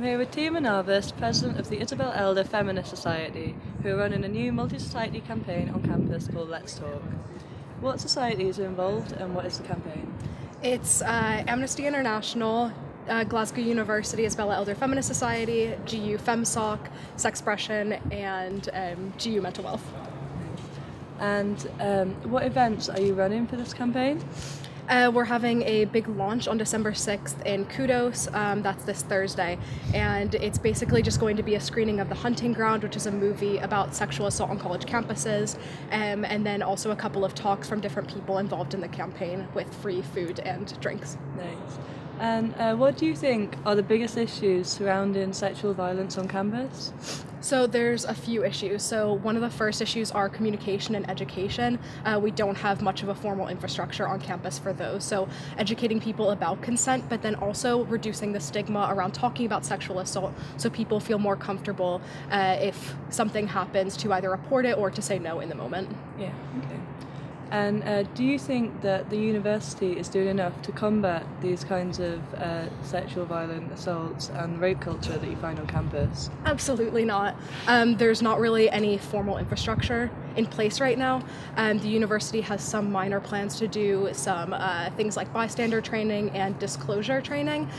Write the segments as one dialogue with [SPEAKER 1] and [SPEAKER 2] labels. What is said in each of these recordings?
[SPEAKER 1] I'm here with Tia Manavas, President of the Isabel Elder Feminist Society, who are running a new multi-society campaign on campus called Let's Talk. What societies are involved and what is the campaign?
[SPEAKER 2] It's Amnesty International, Glasgow University Isabella Elder Feminist Society, GU FemSoc, Sexpression, and GU Mental Wealth.
[SPEAKER 1] And what events are you running for this campaign?
[SPEAKER 2] We're having a big launch on December 6th in Kudos, that's this Thursday, and it's basically just going to be a screening of The Hunting Ground, which is a movie about sexual assault on college campuses, and then also a couple of talks from different people involved in the campaign with free food and drinks.
[SPEAKER 1] Nice. And what do you think are the biggest issues surrounding sexual violence on campus?
[SPEAKER 2] So there's a few issues. So one of the first issues are communication and education. We don't have much of a formal infrastructure on campus for those. So educating people about consent, but then also reducing the stigma around talking about sexual assault so people feel more comfortable if something happens to either report it or to say no in the moment.
[SPEAKER 1] Yeah, okay. And do you think that the university is doing enough to combat these kinds of sexual violent assaults and rape culture that you find on campus?
[SPEAKER 2] Absolutely not. There's not really any formal infrastructure in place right now. The university has some minor plans to do some things like bystander training and disclosure training,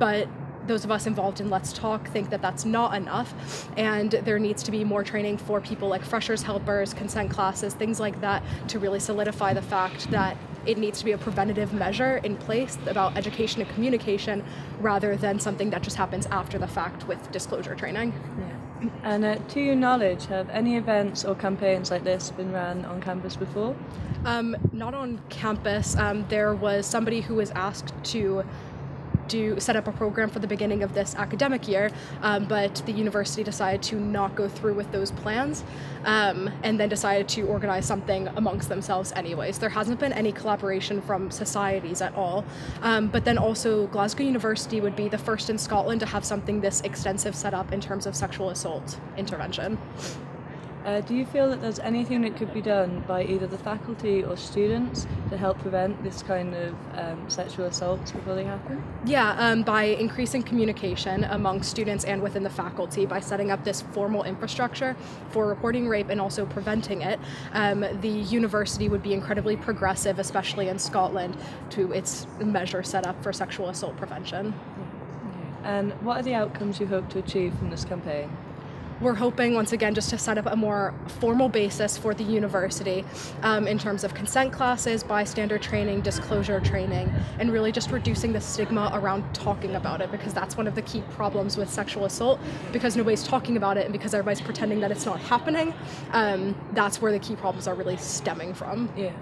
[SPEAKER 2] but those of us involved in Let's Talk think that that's not enough, and there needs to be more training for people like freshers helpers, consent classes, things like that, to really solidify the fact that it needs to be a preventative measure in place about education and communication rather than something that just happens after the fact with disclosure training.
[SPEAKER 1] Yeah. And to your knowledge, have any events or campaigns like this been run on campus before?
[SPEAKER 2] Not on campus. There was somebody who was asked to set up a program for the beginning of this academic year, but the university decided to not go through with those plans, and then decided to organize something amongst themselves anyways. There hasn't been any collaboration from societies at all, but then also Glasgow University would be the first in Scotland to have something this extensive set up in terms of sexual assault intervention.
[SPEAKER 1] Do you feel that there's anything that could be done by either the faculty or students to help prevent this kind of sexual assaults before they happen?
[SPEAKER 2] Yeah, by increasing communication among students and within the faculty, by setting up this formal infrastructure for reporting rape and also preventing it, the university would be incredibly progressive, especially in Scotland, to its measure set up for sexual assault prevention.
[SPEAKER 1] Okay. And what are the outcomes you hope to achieve from this campaign?
[SPEAKER 2] We're hoping, once again, just to set up a more formal basis for the university in terms of consent classes, bystander training, disclosure training, and really just reducing the stigma around talking about it, because that's one of the key problems with sexual assault, because nobody's talking about it and because everybody's pretending that it's not happening. That's where the key problems are really stemming from.
[SPEAKER 1] Yeah.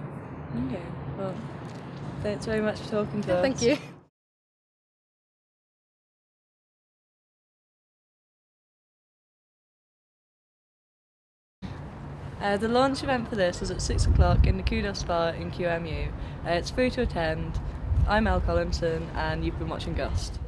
[SPEAKER 1] Okay. Well, thanks very much for talking to us.
[SPEAKER 2] Thank you.
[SPEAKER 1] The launch event for this is at 6 o'clock in the Kudos Bar in QMU. It's free to attend. I'm Elle Collinson and you've been watching Gust.